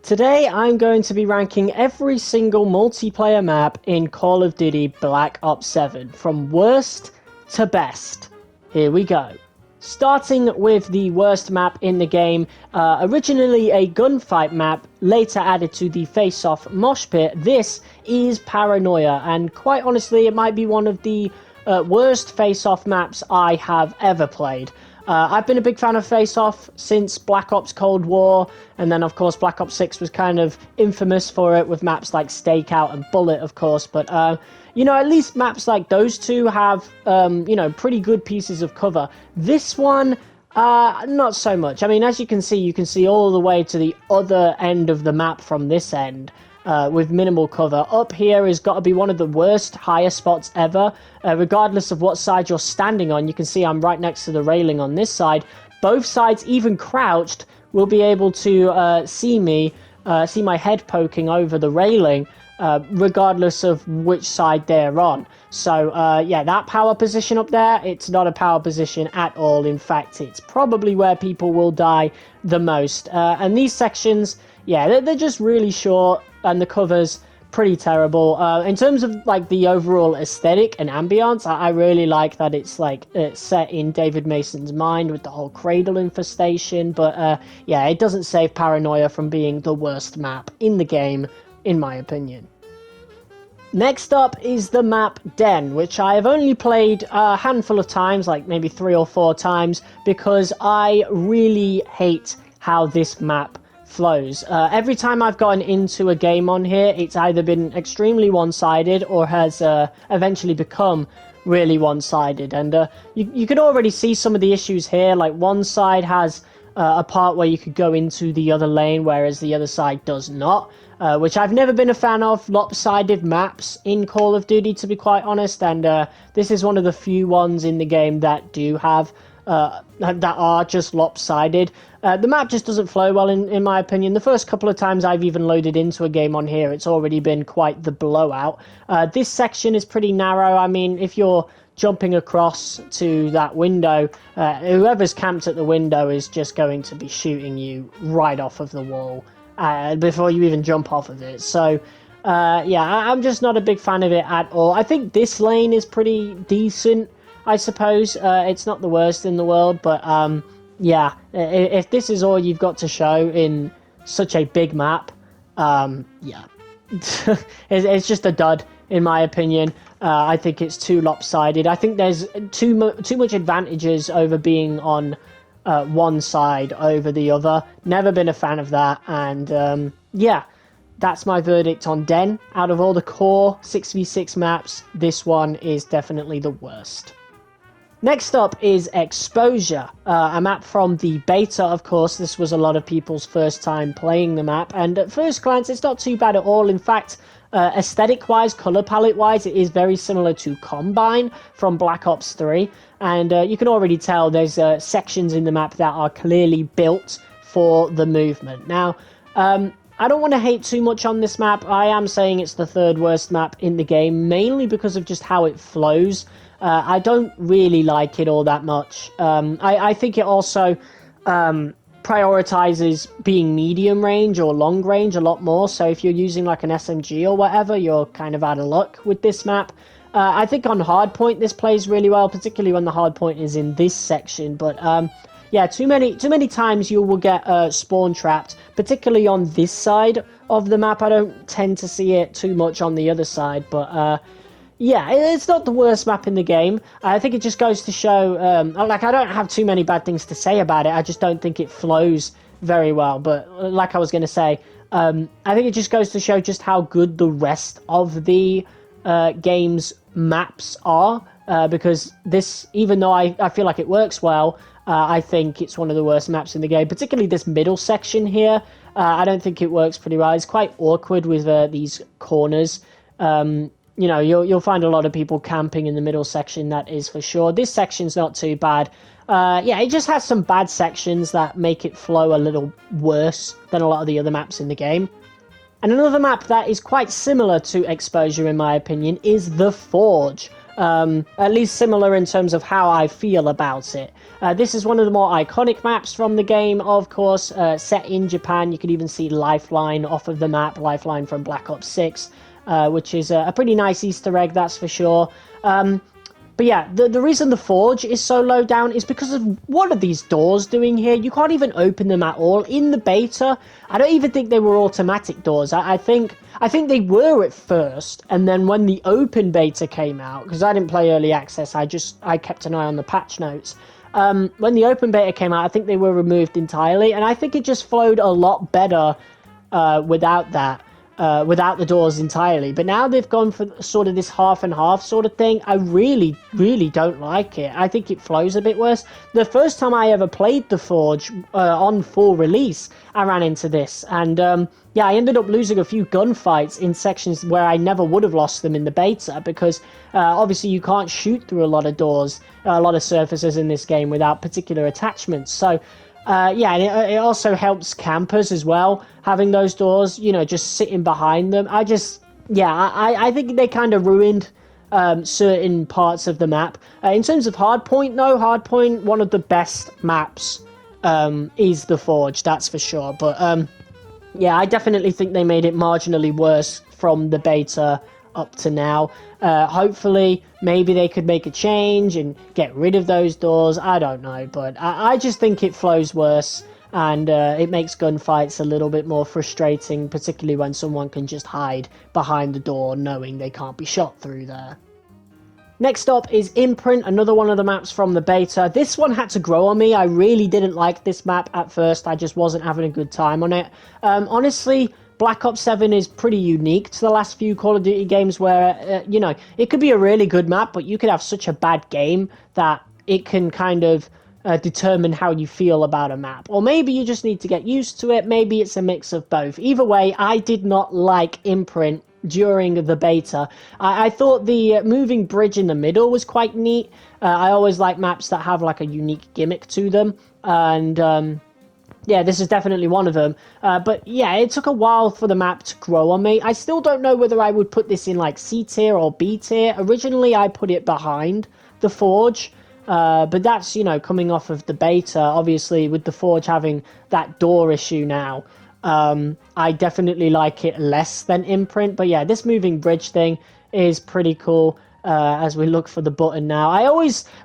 Today I'm going to be ranking every single multiplayer map in Call of Duty Black Ops 7, from worst to best. Here we go. Starting with the worst map in the game, originally a gunfight map, later added to the face-off mosh pit, this is Paranoia, and quite honestly it might be one of the worst face-off maps I have ever played. I've been a big fan of Face-Off since Black Ops Cold War, and then of course Black Ops 6 was kind of infamous for it with maps like Stakeout and Bullet, of course, but you know, at least maps like those two have, you know, pretty good pieces of cover. This one, not so much. I mean, as you can see all the way to the other end of the map from this end. With minimal cover. Up here has got to be one of the worst higher spots ever. Regardless of what side you're standing on, you can see I'm right next to the railing on this side. Both sides, even crouched, will be able to see my head poking over the railing, regardless of which side they're on. So, yeah, that power position up there, it's not a power position at all. In fact, it's probably where people will die the most. And these sections, yeah, they're just really short, and the cover's pretty terrible. In terms of like the overall aesthetic and ambience, I really like that it's like set in David Mason's mind with the whole cradle infestation, but yeah, it doesn't save Paranoia from being the worst map in the game, in my opinion. Next up is the map Den, which I have only played a handful of times, like maybe 3 or 4 times, because I really hate how this map flows. Every time I've gotten into a game on here, it's either been extremely one-sided or has eventually become really one-sided. And you can already see some of the issues here. Like one side has a part where you could go into the other lane, whereas the other side does not. Which I've never been a fan of lopsided maps in Call of Duty, to be quite honest. And this is one of the few ones in the game that do have that are just lopsided. The map just doesn't flow well, in my opinion. The first couple of times I've even loaded into a game on here, it's already been quite the blowout. This section is pretty narrow. I mean, if you're jumping across to that window, whoever's camped at the window is just going to be shooting you right off of the wall before you even jump off of it. So, yeah, I'm just not a big fan of it at all. I think this lane is pretty decent, I suppose. It's not the worst in the world, but yeah, if this is all you've got to show in such a big map, yeah, it's just a dud, in my opinion. I think it's too lopsided. I think there's too much advantages over being on one side over the other. Never been a fan of that, and yeah, that's my verdict on Den. Out of all the core 6v6 maps, this one is definitely the worst. Next up is Exposure, a map from the beta, of course. This was a lot of people's first time playing the map, and at first glance it's not too bad at all. In fact, aesthetic-wise, colour palette-wise, it is very similar to Combine from Black Ops 3, and you can already tell there's sections in the map that are clearly built for the movement. Now, I don't want to hate too much on this map. I am saying it's the third worst map in the game, mainly because of just how it flows. I don't really like it all that much. I think it also prioritizes being medium range or long range a lot more. So if you're using like an SMG or whatever, you're kind of out of luck with this map. I think on hardpoint this plays really well, particularly when the hardpoint is in this section. But yeah, too many times you will get spawn trapped, particularly on this side of the map. I don't tend to see it too much on the other side, but yeah, it's not the worst map in the game. I think it just goes to show, like, I don't have too many bad things to say about it. I just don't think it flows very well. But like I was going to say, I think it just goes to show just how good the rest of the game's maps are. Because this, even though I feel like it works well, I think it's one of the worst maps in the game. Particularly this middle section here. I don't think it works pretty well. It's quite awkward with these corners. You know, you'll find a lot of people camping in the middle section, that is for sure. This section's not too bad. Yeah, it just has some bad sections that make it flow a little worse than a lot of the other maps in the game. And another map that is quite similar to Exposure, in my opinion, is The Forge. At least similar in terms of how I feel about it. This is one of the more iconic maps from the game, of course, set in Japan. You can even see Lifeline off of the map, Lifeline from Black Ops 6, which is a pretty nice Easter egg, that's for sure. But yeah, the reason the Forge is so low down is because of what are these doors doing here? You can't even open them at all. In the beta, I don't even think they were automatic doors. I think they were at first, and then when the open beta came out, because I didn't play early access, I kept an eye on the patch notes. When the open beta came out, I think they were removed entirely, and I think it just flowed a lot better without that. Without the doors entirely. But now they've gone for sort of this half and half sort of thing. I really, really don't like it. I think it flows a bit worse. The first time I ever played The Forge on full release, I ran into this. And yeah, I ended up losing a few gunfights in sections where I never would have lost them in the beta, because obviously you can't shoot through a lot of doors, a lot of surfaces in this game without particular attachments. So yeah, and it also helps campers as well, having those doors, you know, just sitting behind them. I think they kind of ruined certain parts of the map. In terms of Hardpoint, though, Hardpoint, one of the best maps is The Forge, that's for sure. But yeah, I definitely think they made it marginally worse from the beta up to now. Hopefully, maybe they could make a change and get rid of those doors. I don't know, but I just think it flows worse, and it makes gunfights a little bit more frustrating, particularly when someone can just hide behind the door knowing they can't be shot through there. Next up is Imprint, another one of the maps from the beta. This one had to grow on me. I really didn't like this map at first. I just wasn't having a good time on it. Honestly, Black Ops 7 is pretty unique to the last few Call of Duty games where, you know, it could be a really good map, but you could have such a bad game that it can kind of determine how you feel about a map. Or maybe you just need to get used to it. Maybe it's a mix of both. Either way, I did not like Imprint during the beta. I thought the moving bridge in the middle was quite neat. I always like maps that have like a unique gimmick to them. And yeah, this is definitely one of them. But yeah, it took a while for the map to grow on me. I still don't know whether I would put this in like C tier or B tier. Originally, I put it behind The Forge. But that's, you know, coming off of the beta. Obviously, with The Forge having that door issue now, I definitely like it less than Imprint. But yeah, this moving bridge thing is pretty cool. As we look for the button now.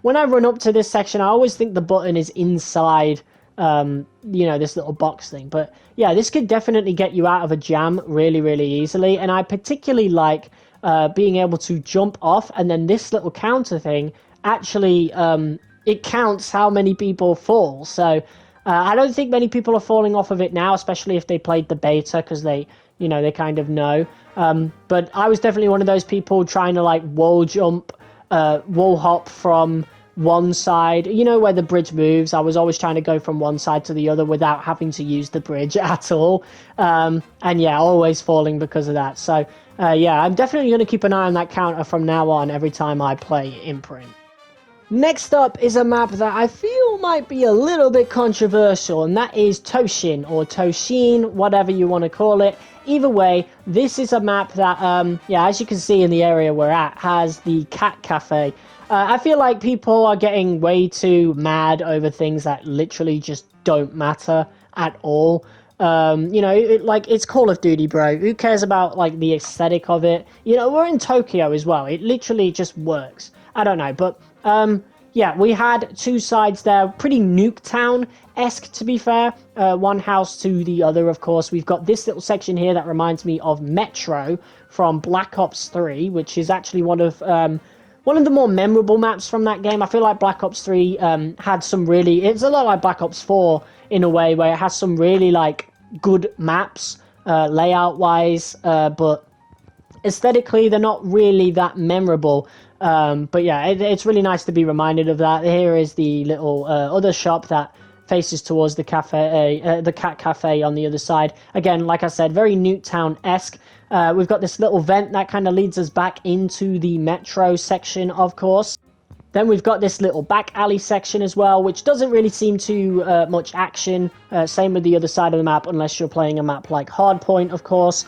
When I run up to this section, I always think the button is inside you know, this little box thing. But yeah, this could definitely get you out of a jam really, really easily. And I particularly like being able to jump off, and then this little counter thing actually it counts how many people fall. So I don't think many people are falling off of it now, especially if they played the beta, because they, you know, they kind of know. But I was definitely one of those people trying to like wall jump, wall hop from one side, you know, where the bridge moves. I was always trying to go from one side to the other without having to use the bridge at all. And yeah, always falling because of that. So yeah, I'm definitely going to keep an eye on that counter from now on every time I play Imprint. Next up is a map that I feel might be a little bit controversial, and that is Toshin, or Toshin, whatever you want to call it. Either way, this is a map that, yeah, as you can see in the area we're at, has the Cat Cafe. I feel like people are getting way too mad over things that literally just don't matter at all. You know, it's Call of Duty, bro. Who cares about, like, the aesthetic of it? You know, we're in Tokyo as well. It literally just works. I don't know, but yeah, we had two sides there, pretty Nuketown-esque, to be fair. One house to the other, of course. We've got this little section here that reminds me of Metro from Black Ops 3, which is actually one of the more memorable maps from that game. I feel like Black Ops 3 had some really... It's a lot like Black Ops 4 in a way, where it has some really, like, good maps, layout-wise, but aesthetically, they're not really that memorable. But yeah, it's really nice to be reminded of that. Here is the little other shop that faces towards the cafe, the Cat Cafe on the other side. Again, like I said, very Nuketown-esque. We've got this little vent that kind of leads us back into the Metro section, of course. Then we've got this little back alley section as well, which doesn't really seem too much action. Same with the other side of the map, unless you're playing a map like Hardpoint, of course.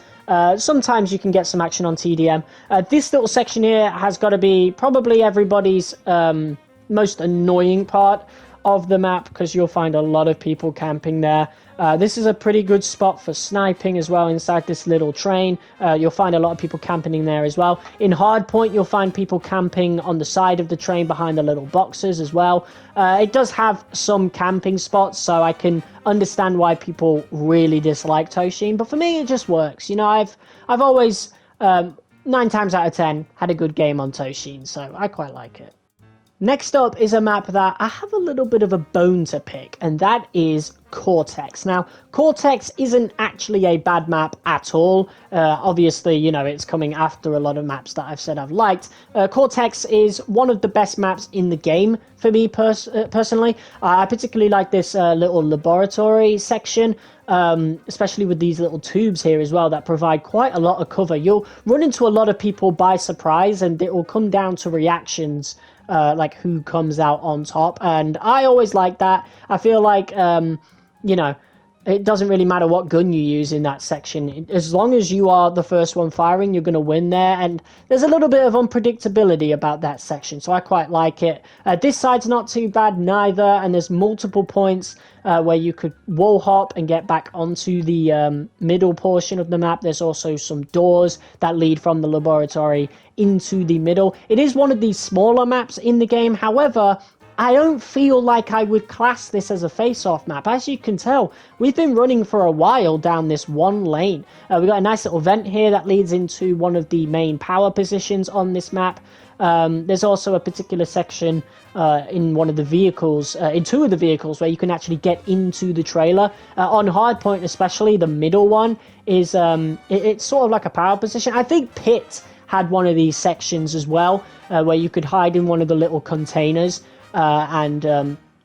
Sometimes you can get some action on TDM. This little section here has got to be probably everybody's most annoying part of the map because you'll find a lot of people camping there. This is a pretty good spot for sniping as well inside this little train. You'll find a lot of people camping in there as well. In Hardpoint, you'll find people camping on the side of the train behind the little boxes as well. It does have some camping spots, so I can understand why people really dislike Toshin, but for me, it just works. You know, I've always, 9 times out of 10, had a good game on Toshin, so I quite like it. Next up is a map that I have a little bit of a bone to pick, and that is Cortex. Now, Cortex isn't actually a bad map at all. Obviously, you know, it's coming after a lot of maps that I've said I've liked. Cortex is one of the best maps in the game for me personally. I particularly like this little laboratory section, especially with these little tubes here as well that provide quite a lot of cover. You'll run into a lot of people by surprise, and it will come down to reactions. Like who comes out on top, and I always like that. I feel like you know, it doesn't really matter what gun you use in that section. As long as you are the first one firing, you're going to win there. And there's a little bit of unpredictability about that section, so I quite like it. This side's not too bad neither, and there's multiple points where you could wall hop and get back onto the middle portion of the map. There's also some doors that lead from the laboratory into the middle. It is one of these smaller maps in the game. However, I don't feel like I would class this as a face-off map. As you can tell, we've been running for a while down this one lane. We've got a nice little vent here that leads into one of the main power positions on this map. There's also a particular section in one of the vehicles, in 2 of the vehicles, where you can actually get into the trailer. On Hardpoint especially, the middle one is it's sort of like a power position. I think Pit had one of these sections as well, where you could hide in one of the little containers and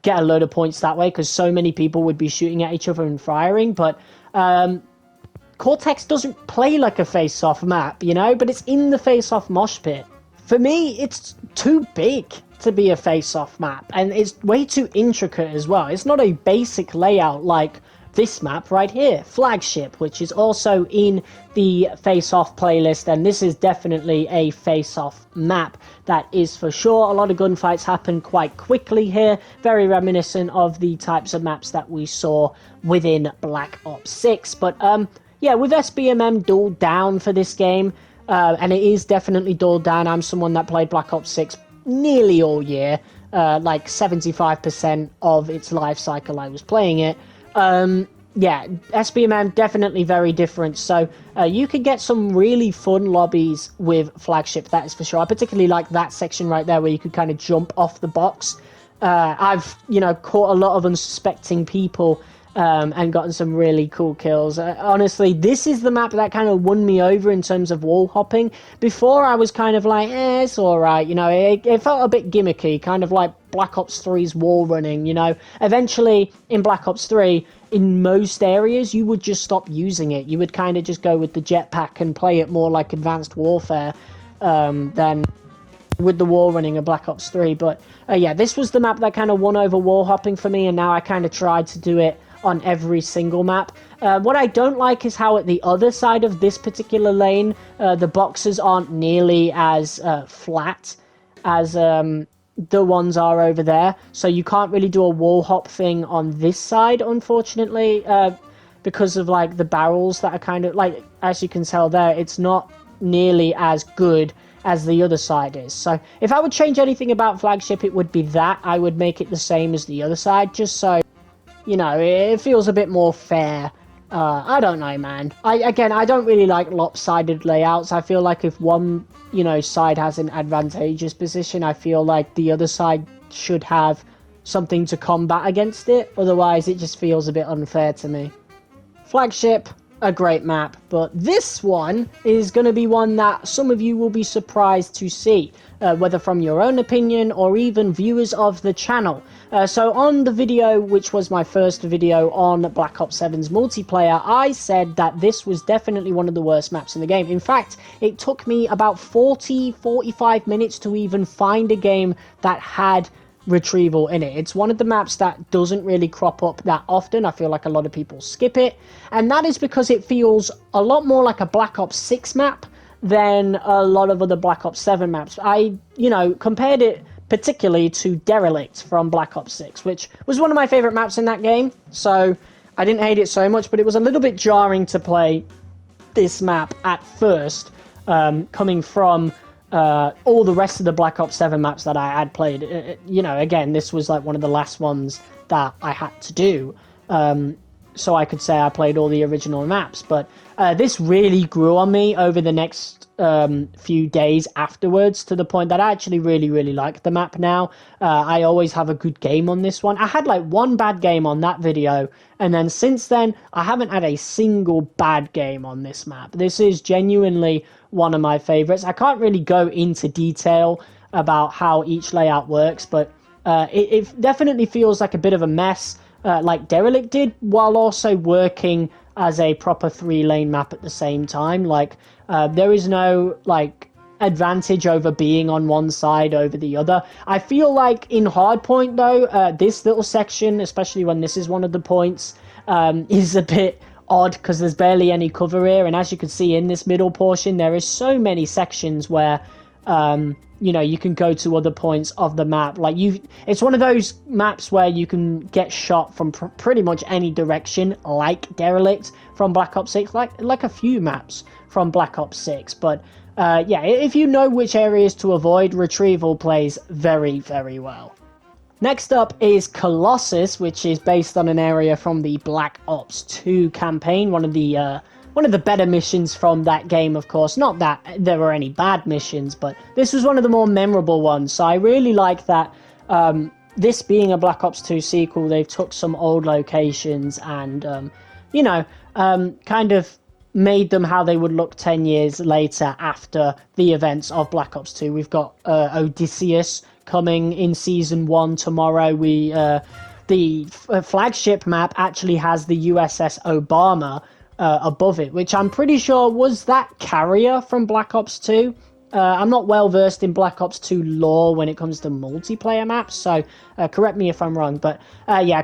get a load of points that way, because so many people would be shooting at each other and firing. But Cortex doesn't play like a face-off map, you know, but it's in the face-off mosh pit. For me, it's too big to be a face-off map, and it's way too intricate as well. It's not a basic layout like this map right here, Flagship, which is also in the face-off playlist, and this is definitely a face-off map, that is for sure. A lot of gunfights happen quite quickly here, very reminiscent of the types of maps that we saw within Black Ops 6. But yeah, with SBMM dulled down for this game, and it is definitely dulled down. I'm someone that played Black Ops 6 nearly all year, like 75% of its life cycle I was playing it. Yeah, SBMM definitely very different, so you could get some really fun lobbies with Flagship, that is for sure. I particularly like that section right there where you could kind of jump off the box. I've, you know, caught a lot of unsuspecting people and gotten some really cool kills. Honestly, this is the map that kind of won me over in terms of wall hopping. Before, I was kind of like, it's alright, you know, it felt a bit gimmicky, kind of like Black Ops 3's wall running, you know. Eventually, in Black Ops 3, in most areas, you would just stop using it. You would kind of just go with the jetpack and play it more like Advanced Warfare than with the wall running of Black Ops 3. But yeah, this was the map that kind of won over wall hopping for me, and now I kind of tried to do it on every single map. What I don't like is how at the other side of this particular lane, the boxes aren't nearly as flat as the ones are over there, so you can't really do a wall hop thing on this side, unfortunately, because of like the barrels that are kind of like, as you can tell there, it's not nearly as good as the other side is. So if I would change anything about Flagship, it would be that I would make it the same as the other side, just so, you know, it feels a bit more fair. I don't know, man. I don't really like lopsided layouts. I feel like if one, you know, side has an advantageous position, I feel like the other side should have something to combat against it. Otherwise, it just feels a bit unfair to me. Flagship, a great map, but this one is going to be one that some of you will be surprised to see, whether from your own opinion or even viewers of the channel. So on the video, which was my first video on Black Ops 7's multiplayer, I said that this was definitely one of the worst maps in the game. In fact, it took me about 45 minutes to even find a game that had retrieval in it. It's one of the maps that doesn't really crop up that often. I feel like a lot of people skip it, and that is because it feels a lot more like a Black Ops 6 map than a lot of other Black Ops 7 maps. I, you know, compared it particularly to Derelict from Black Ops 6, which was one of my favorite maps in that game. So I didn't hate it so much, but it was a little bit jarring to play this map at first, coming from all the rest of the Black Ops 7 maps that I had played. Again, this was like one of the last ones that I had to do. So I could say I played all the original maps, but this really grew on me over the next few days afterwards, to the point that I actually really, really like the map now. I always have a good game on this one. I had like one bad game on that video, and then since then, I haven't had a single bad game on this map. This is genuinely one of my favorites. I can't really go into detail about how each layout works, but it definitely feels like a bit of a mess, like Derelict did, while also working as a proper 3-lane map at the same time. Like, there is no, like, advantage over being on one side over the other. I feel like in Hardpoint, though, this little section, especially when this is one of the points, is a bit odd because there's barely any cover here. And as you can see in this middle portion, there is so many sections where you can go to other points of the map. Like, it's one of those maps where you can get shot from pretty much any direction, like Derelict from Black Ops 6, like a few maps from Black Ops 6. But if you know which areas to avoid, Retrieval plays very, very well. Next up is Colossus, which is based on an area from the Black Ops 2 campaign, one of the better missions from that game, of course. Not that there were any bad missions, but this was one of the more memorable ones. So I really like that, this being a Black Ops 2 sequel, they've took some old locations and, kind of made them how they would look 10 years later after the events of Black Ops 2. We've got Odysseus coming in Season 1 tomorrow. The flagship map actually has the USS Obama above it, which I'm pretty sure was that carrier from Black Ops 2. I'm not well versed in Black Ops 2 lore when it comes to multiplayer maps, so correct me if I'm wrong. But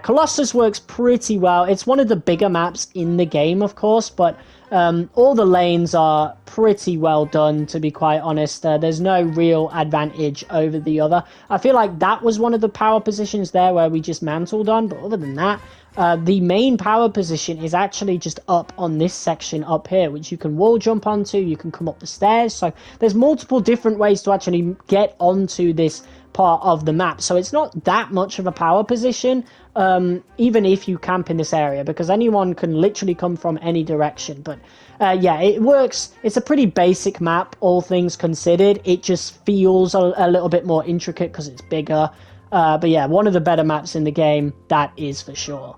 Colossus works pretty well. It's one of the bigger maps in the game, of course, but all the lanes are pretty well done, to be quite honest. There's no real advantage over the other. I feel like that was one of the power positions there where we just mantled on, but other than that, the main power position is actually just up on this section up here, which you can wall jump onto, you can come up the stairs, so there's multiple different ways to actually get onto this part of the map. So it's not that much of a power position, even if you camp in this area, because anyone can literally come from any direction. But it works. It's a pretty basic map, all things considered. It just feels a little bit more intricate because it's bigger. One of the better maps in the game, that is for sure.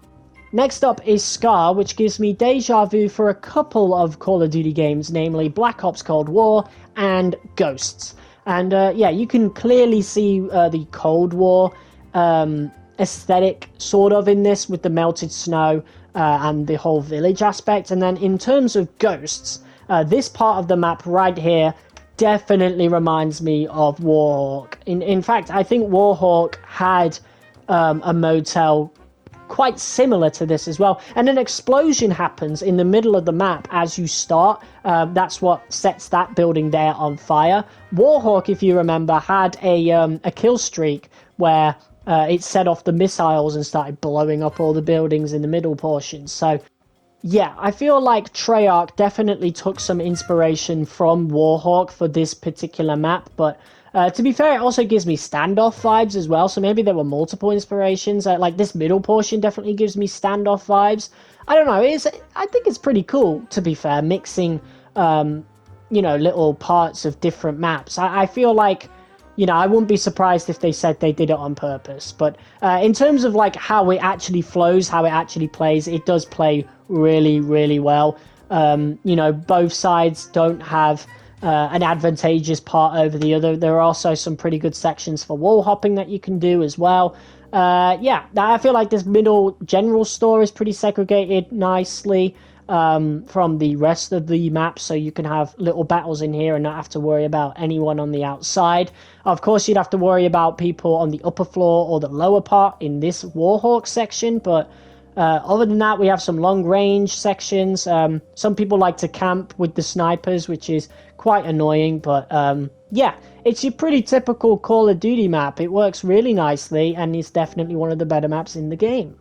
Next up is Scar, which gives me deja vu for a couple of Call of Duty games, namely Black Ops Cold War and Ghosts. And you can clearly see the Cold War aesthetic sort of in this, with the melted snow and the whole village aspect. And then in terms of Ghosts, this part of the map right here definitely reminds me of Warhawk. In fact, I think Warhawk had a motel quite similar to this as well, and an explosion happens in the middle of the map as you start. That's what sets that building there on fire. Warhawk, if you remember, had a kill streak where it set off the missiles and started blowing up all the buildings in the middle portion. So yeah, I feel like Treyarch definitely took some inspiration from Warhawk for this particular map, but to be fair, it also gives me Standoff vibes as well, so maybe there were multiple inspirations. Like this middle portion definitely gives me Standoff vibes. I don't know, I think it's pretty cool, to be fair, mixing, little parts of different maps. I feel like, I wouldn't be surprised if they said they did it on purpose. But in terms of like how it actually flows, how it actually plays, it does play really, really well. Both sides don't have an advantageous part over the other. There are also some pretty good sections for wall hopping that you can do as well. I feel like this middle general store is pretty segregated nicely from the rest of the map, so you can have little battles in here and not have to worry about anyone on the outside. Of course, you'd have to worry about people on the upper floor or the lower part in this Warhawk section, but other than that, we have some long range sections. Some people like to camp with the snipers, which is quite annoying, but Yeah, it's your pretty typical Call of Duty map. It works really nicely and is definitely one of the better maps in the game.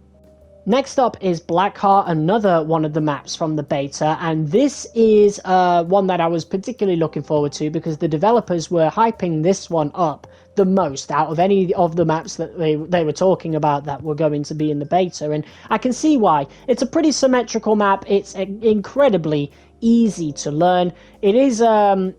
Next up is Blackheart, another one of the maps from the beta, and this is one that I was particularly looking forward to because the developers were hyping this one up the most out of any of the maps that they were talking about that were going to be in the beta, and I can see why. It's a pretty symmetrical map. It's incredibly easy to learn. It is it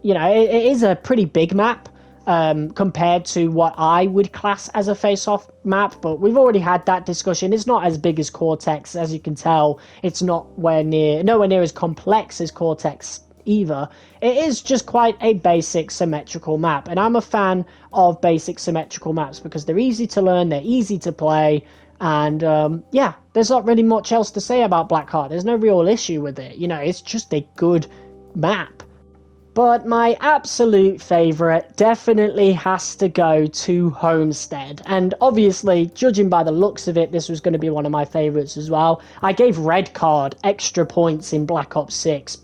is a pretty big map compared to what I would class as a face-off map, but we've already had that discussion. It's not as big as Cortex, as you can tell. It's nowhere near as complex as Cortex either. It is just quite a basic symmetrical map, and I'm a fan of basic symmetrical maps because they're easy to learn, they're easy to play, and yeah, there's not really much else to say about Blackheart. There's no real issue with it. It's just a good map. But my absolute favourite definitely has to go to Homestead. And obviously, judging by the looks of it, this was going to be one of my favourites as well. I gave Red Card extra points in Black Ops 6,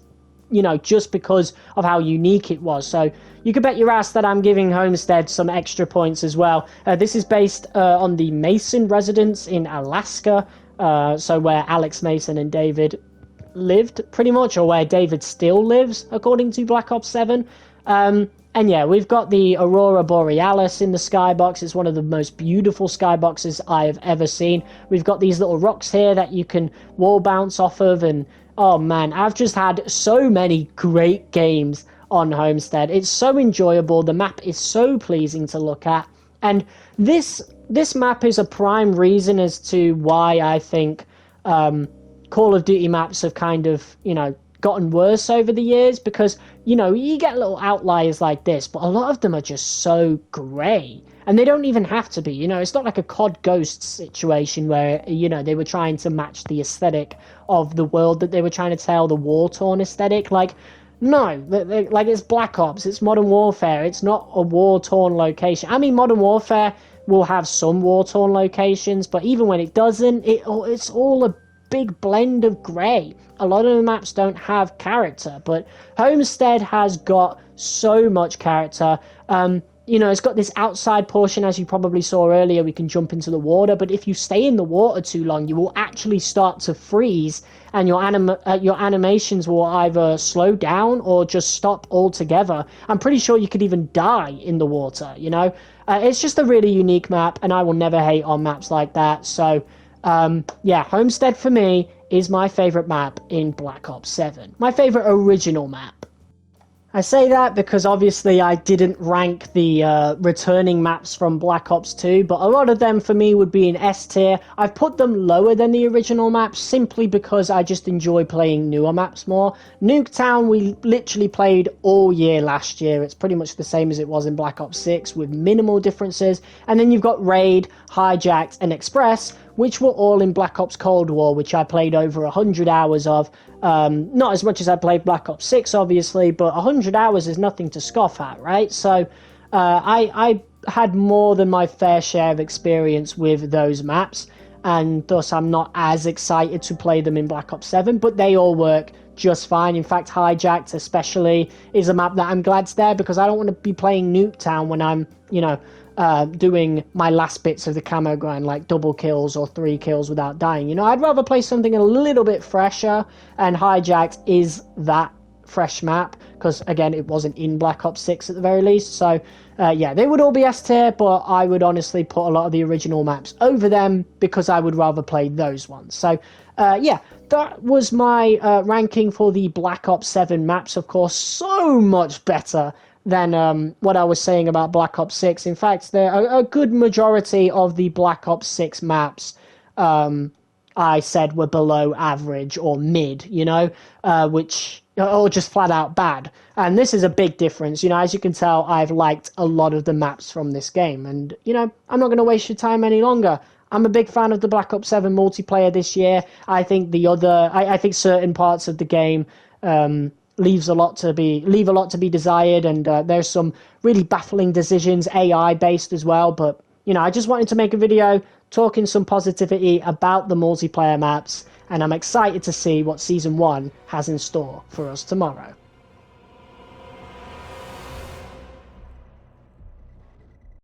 just because of how unique it was. So you could bet your ass that I'm giving Homestead some extra points as well. This is based on the Mason residence in Alaska, so where Alex Mason and David lived pretty much, or where David still lives according to Black Ops 7. And yeah, we've got the Aurora Borealis in the skybox. It's one of the most beautiful skyboxes I have ever seen. We've got these little rocks here that you can wall bounce off of, and oh man, I've just had so many great games on Homestead. It's so enjoyable. The map is so pleasing to look at, and this map is a prime reason as to why I think Call of Duty maps have kind of, gotten worse over the years, because, you get little outliers like this, but a lot of them are just so grey. And they don't even have to be, it's not like a COD Ghost situation where, they were trying to match the aesthetic of the world that they were trying to tell, the war-torn aesthetic. No, like it's Black Ops, it's Modern Warfare, it's not a war-torn location. I mean, Modern Warfare will have some war-torn locations, but even when it doesn't, it's all a big blend of grey. A lot of the maps don't have character, but Homestead has got so much character. It's got this outside portion, as you probably saw earlier. We can jump into the water, but if you stay in the water too long, you will actually start to freeze, and your animations will either slow down or just stop altogether. I'm pretty sure you could even die in the water. It's just a really unique map, and I will never hate on maps like that. So yeah, Homestead for me is my favourite map in Black Ops 7. My favourite original map. I say that because obviously I didn't rank the returning maps from Black Ops 2, but a lot of them for me would be in S tier. I've put them lower than the original maps simply because I just enjoy playing newer maps more. Nuketown we literally played all year last year. It's pretty much the same as it was in Black Ops 6 with minimal differences. And then you've got Raid, Hijacked and Express, which were all in Black Ops Cold War, which I played over 100 hours of. Not as much as I played Black Ops 6, obviously, but 100 hours is nothing to scoff at, right? So I had more than my fair share of experience with those maps, and thus I'm not as excited to play them in Black Ops 7, but they all work just fine. In fact, Hijacked especially is a map that I'm glad's there, because I don't want to be playing Nuketown when I'm, doing my last bits of the camo grind, like double kills or 3 kills without dying. I'd rather play something a little bit fresher, and Hijacked is that fresh map, because again, it wasn't in Black Ops 6 at the very least. So yeah, they would all be S tier, but I would honestly put a lot of the original maps over them because I would rather play those ones. So yeah, that was my ranking for the Black Ops 7 maps. Of course, so much better than what I was saying about Black Ops 6. In fact, there are a good majority of the Black Ops 6 maps I said were below average or mid, which or just flat out bad. And this is a big difference. As you can tell, I've liked a lot of the maps from this game, and I'm not going to waste your time any longer. I'm a big fan of the Black Ops 7 multiplayer this year. I think I think certain parts of the game leave a lot to be desired, and there's some really baffling decisions, AI based as well. But I just wanted to make a video talking some positivity about the multiplayer maps, and I'm excited to see what Season 1 has in store for us tomorrow.